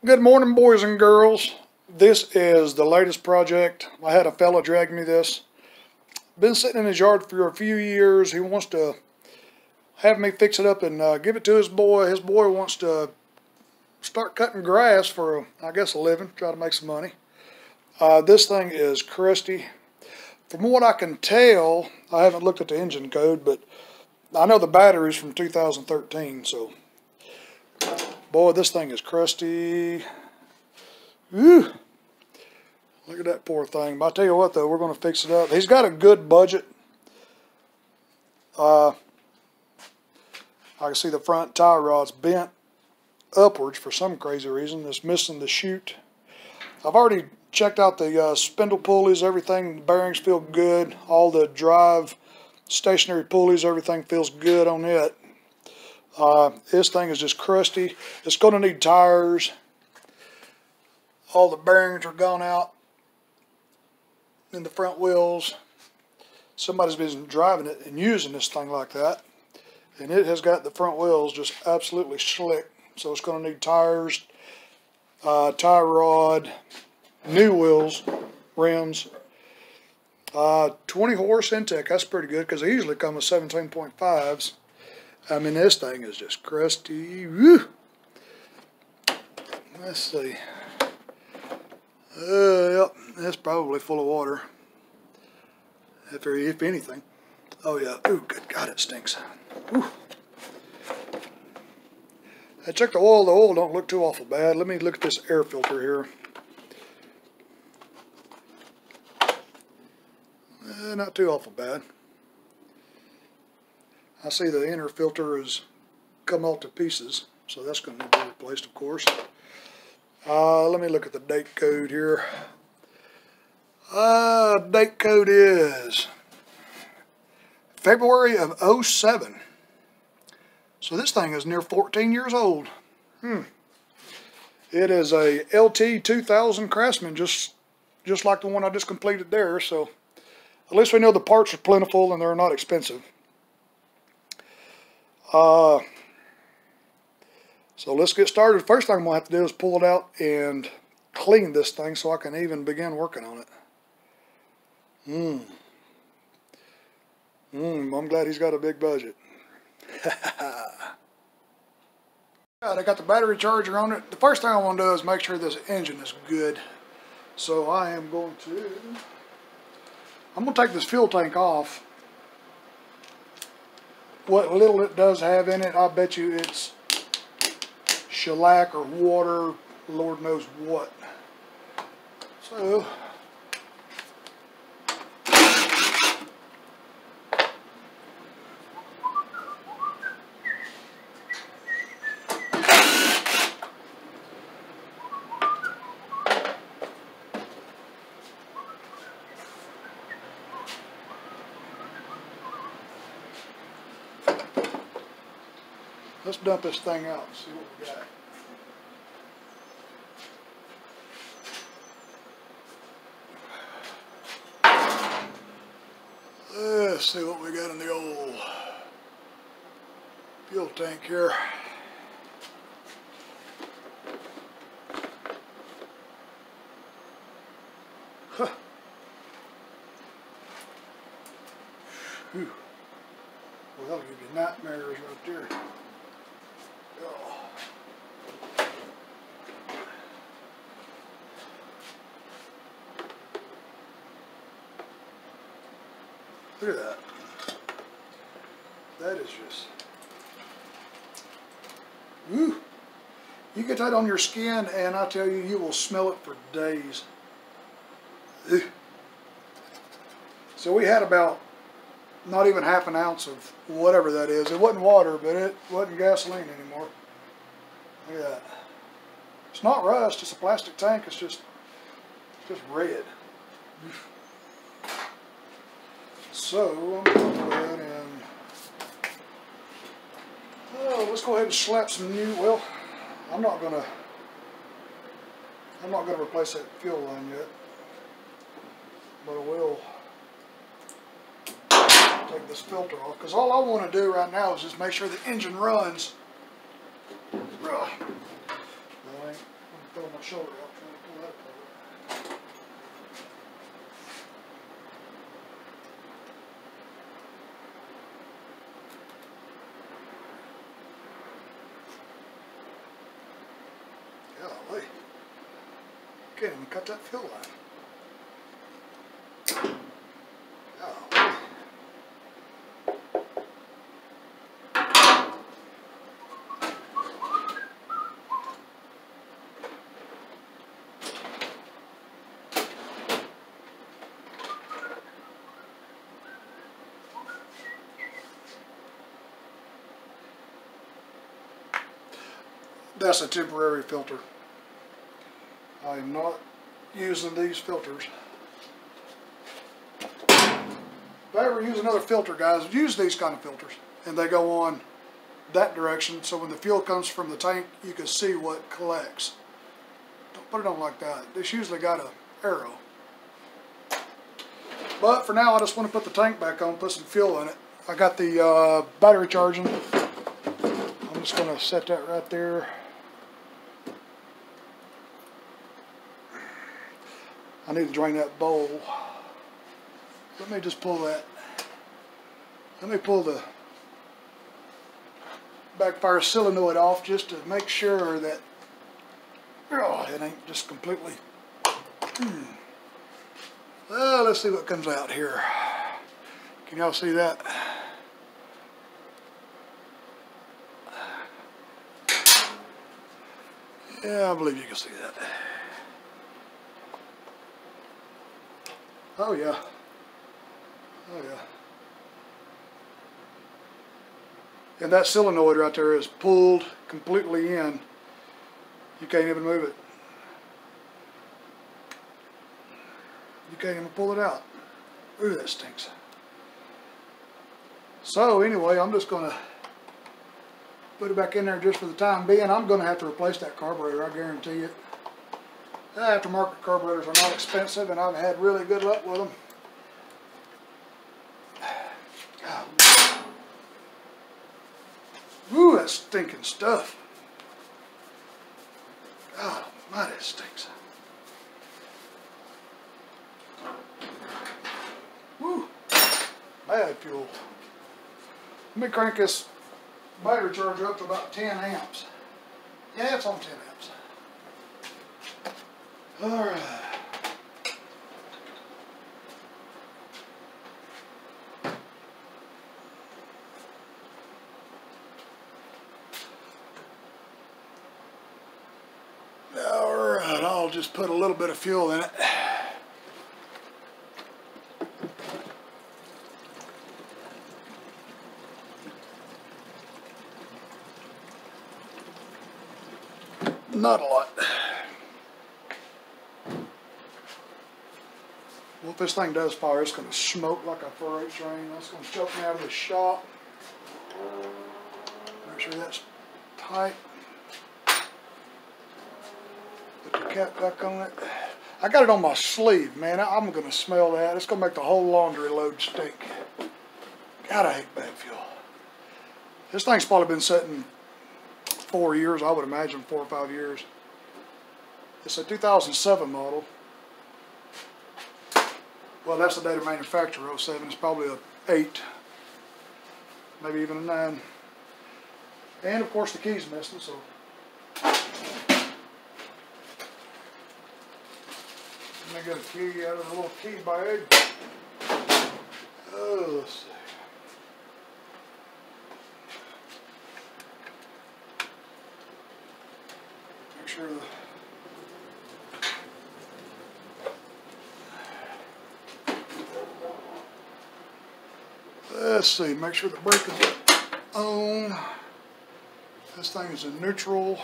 Good morning, boys and girls. This is the latest project. I had a fella drag me this. Been sitting in his yard for a few years. He wants to have me fix it up and give it to his boy. His boy wants to start cutting grass for, I guess, a living, try to make some money. This thing is crusty. From what I can tell, I haven't looked at the engine code, but I know the battery's from 2013, so boy, this thing is crusty. Whew. Look at that poor thing. But I tell you what, though, we're going to fix it up. He's got a good budget. I can see the front tie rod's bent upwards for some crazy reason. It's missing the chute. I've already checked out the spindle pulleys. Everything, the bearings feel good. All the drive stationary pulleys, everything feels good on it. This thing is just crusty. It's going to need tires. All the bearings are gone out in the front wheels. Somebody's been driving it and using this thing like that, and it has got the front wheels just absolutely slick. So it's going to need tires, tie rod, new wheels, rims, 20 horse intake. That's pretty good because they usually come with 17.5s. I mean, this thing is just crusty. Woo. Let's see. Yep, it's probably full of water, if anything. Oh yeah. Ooh, good God, it stinks. Ooh. I checked the oil. The oil don't look too awful bad. Let me look at this air filter here. Not too awful bad. I see the inner filter has come off to pieces, so that's going to need to be replaced, of course. Let me look at the date code here. Date code is February of 07. So this thing is near 14 years old. It is a LT2000 Craftsman, just like the one I just completed there. So at least we know the parts are plentiful and they're not expensive. So let's get started. First thing I'm going to have to do is pull it out and clean this thing so I can even begin working on it. I'm glad he's got a big budget. I got the battery charger on it. The first thing I want to do is make sure this engine is good. So I'm going to take this fuel tank off. What little it does have in it, I bet you it's shellac or water, Lord knows what. So let's dump this thing out and see what we got. Let's see what we got in the old fuel tank here. Huh. Whew. Well, that'll give you nightmares right there. Look at that. That is just... Woo! You get that on your skin and I tell you, you will smell it for days. Ew. So we had about not even half an ounce of whatever that is. It wasn't water, but it wasn't gasoline anymore. Look at that. It's not rust, it's a plastic tank, it's just red. So I'm going to go ahead and let's go ahead and slap some new. Well, I'm not gonna replace that fuel line yet, but I will take this filter off because all I want to do right now is just make sure the engine runs. my shoulder out trying to pull that apart. Golly. Can't even cut that fill line. Golly. That's a temporary filter. I am not using these filters. If I ever use another filter, guys, use these kind of filters. And they go on that direction, so when the fuel comes from the tank, you can see what collects. Don't put it on like that. This usually got an arrow. But for now, I just want to put the tank back on, put some fuel in it. I got the battery charging. I'm just going to set that right there. I need to drain that bowl. Let me just pull that. Let me pull the backfire solenoid off just to make sure that it ain't just completely. Well, let's see what comes out here. Can y'all see that? Yeah, I believe you can see that. Oh yeah. Oh yeah. And that solenoid right there is pulled completely in. You can't even move it. You can't even pull it out. Ooh, that stinks. So anyway, I'm just going to put it back in there just for the time being. I'm going to have to replace that carburetor, I guarantee it. Aftermarket carburetors are not expensive, and I've had really good luck with them. Ooh, that stinking stuff. God almighty, it stinks. Woo, bad fuel. Let me crank this battery charger up to about 10 amps. Yeah, it's on 10 amps. All right. All right, I'll just put a little bit of fuel in it. Not a lot. Well, if this thing does fire, it's going to smoke like a 4/8 train. That's going to choke me out of the shop. Make sure that's tight. Put the cap back on it. I got it on my sleeve, man. I'm going to smell that. It's going to make the whole laundry load stink. God, I hate bad fuel. This thing's probably been sitting 4 years, I would imagine 4 or 5 years. It's a 2007 model. Well, that's the date of manufacture, 07. It's probably a 8, maybe even a 9. And of course the key's missing, so. Let me get a key out of the little key bag. Oh, let's see. Make sure the let's see, make sure the brake is on. This thing is in neutral.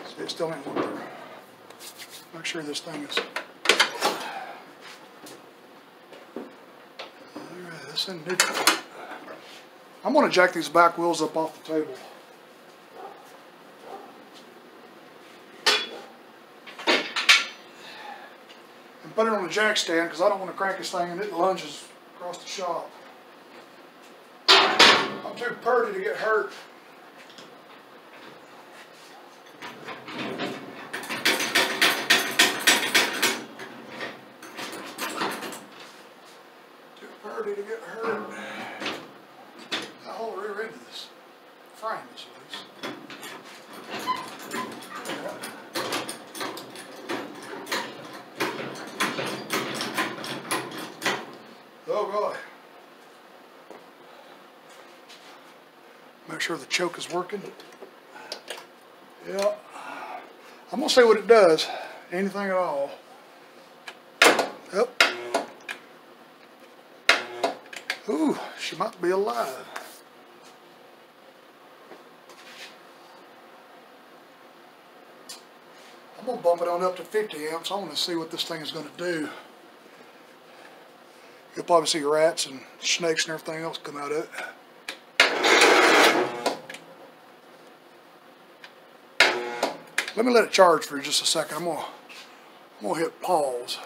See, it still ain't working. Make sure this thing is. Alright, that's in neutral. I'm going to jack these back wheels up off the table. And put it on the jack stand because I don't want to crank this thing and it lunges across the shop. I'm too purty to get hurt. sure the choke is working. Yeah. I'm gonna see what it does. Anything at all. Yep. Ooh, she might be alive. I'm gonna bump it on up to 50 amps. I want to see what this thing is gonna do. You'll probably see rats and snakes and everything else come out of it. Let me let it charge for just a second. I'm gonna hit pause.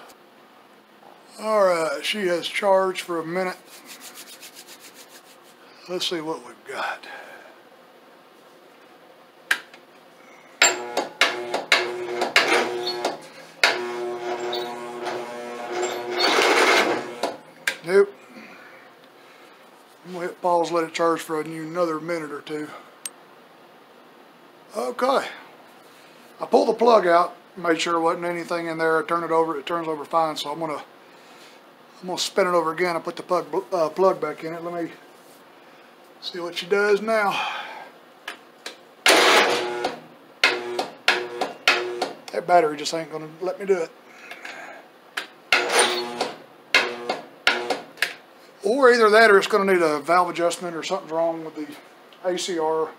Alright, she has charged for a minute. Let's see what we've got. Nope. I'm gonna hit pause, let it charge for another minute or two. Okay. I pulled the plug out, made sure there wasn't anything in there. I turn it over, it turns over fine. So I'm gonna spin it over again. I put the plug back in it. Let me see what she does now. That battery just ain't gonna let me do it. Or either that or it's going to need a valve adjustment or something's wrong with the ACR.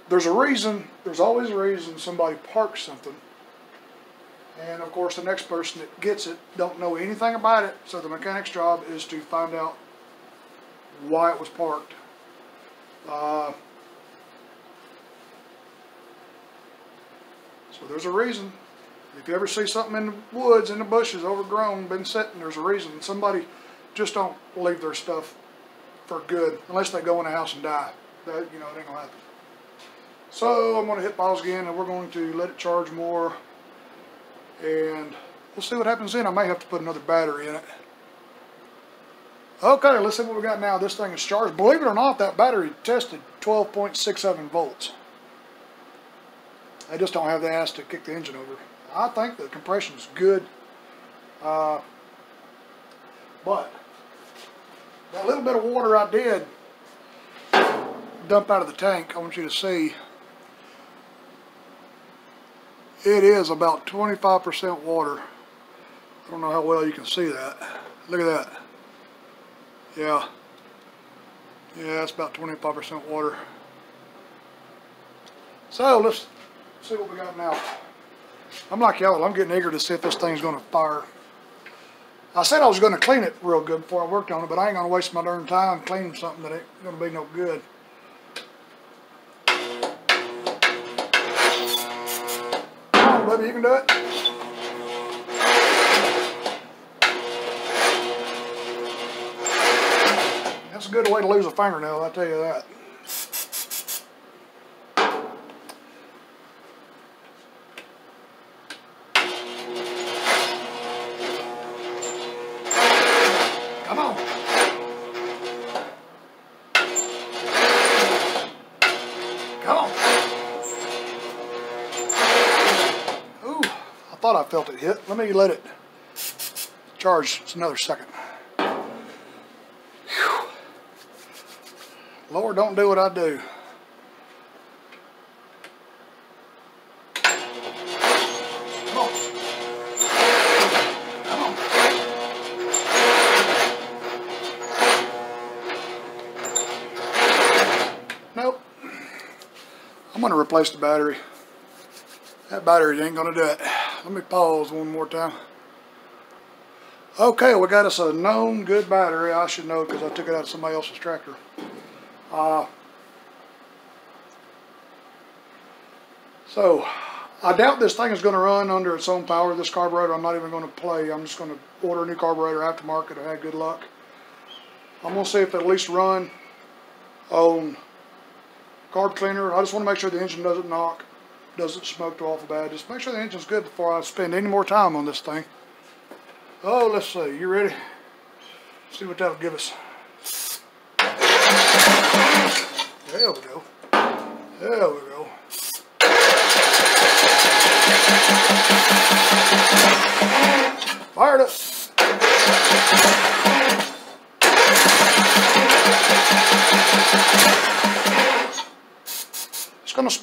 There's a reason, there's always a reason somebody parks something. And of course the next person that gets it don't know anything about it. So the mechanic's job is to find out why it was parked. So there's a reason. If you ever see something in the woods, in the bushes, overgrown, been sitting, there's a reason. Somebody just don't leave their stuff for good unless they go in the house and die. That, you know, it ain't gonna happen. So I'm gonna hit pause again and we're going to let it charge more and we'll see what happens then. I may have to put another battery in it. Okay, let's see what we got now. This thing is charged. Believe it or not, that battery tested 12.67 volts. I just don't have the ass to kick the engine over. I think the compression is good. But that little bit of water I did dump out of the tank, I want you to see, it is about 25% water. I don't know how well you can see that. Look at that. Yeah. Yeah, it's about 25% water. So let's see what we got now. I'm like y'all, I'm getting eager to see if this thing's going to fire. I said I was going to clean it real good before I worked on it, but I ain't going to waste my darn time cleaning something that ain't going to be no good. Come on, baby, you can do it. That's a good way to lose a fingernail, I tell you that. Come on. Come on. Ooh, I thought I felt it hit. Let me let it charge just another second. Whew. Lord, don't do what I do. Come on. Come on. Nope. I'm going to replace the battery. That battery ain't going to do it. Let me pause one more time. Okay, we got us a known good battery. I should know because I took it out of somebody else's tractor. So, I doubt this thing is going to run under its own power. This carburetor, I'm not even going to play. I'm just going to order a new carburetor aftermarket. I had good luck. I'm going to see if it'll at least run on carb cleaner. I just want to make sure the engine doesn't knock, doesn't smoke too awful bad. Just make sure the engine's good before I spend any more time on this thing. Oh, let's see. You ready? See what that'll give us. There we go. There we go. Fired up.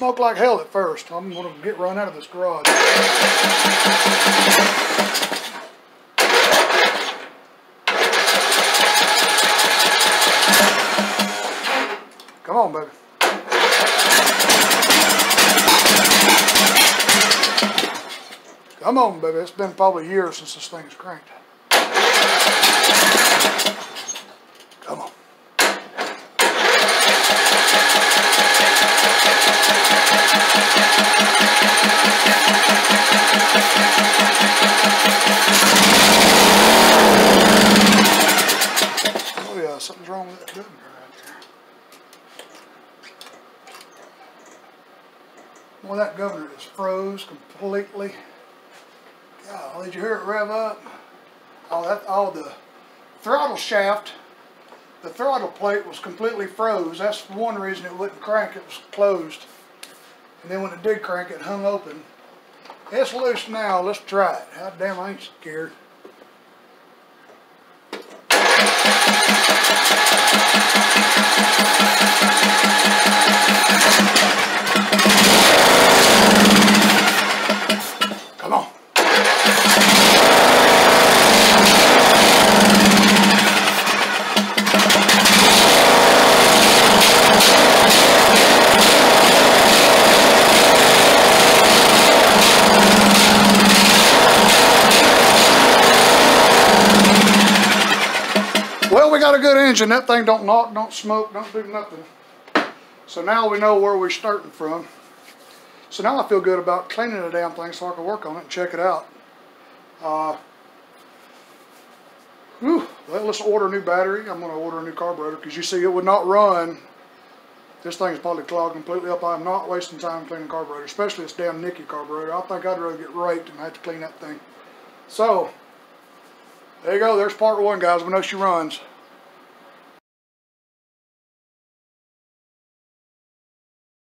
smoke like hell at first. I'm going to get run out of this garage. Come on, baby. Come on, baby. It's been probably years since this thing's cranked. Come on. Oh yeah, something's wrong with that governor right there. Well, that governor is froze completely. God, did you hear it rev up? Oh, the throttle shaft, the throttle plate was completely froze. That's one reason it wouldn't crank. It was closed. And then when it did crank, it hung open. It's loose now. Let's try it. God damn, I ain't scared. Come on. Well, we got a good engine. That thing don't knock, don't smoke, don't do nothing. So now we know where we're starting from. So now I feel good about cleaning the damn thing so I can work on it and check it out. Well, let's order a new battery. I'm going to order a new carburetor because you see it would not run. This thing's probably clogged completely up. I'm not wasting time cleaning carburetor, especially this damn Nicky carburetor. I think I'd rather get raked than have to clean that thing. So, there you go. There's part one, guys. We know she runs.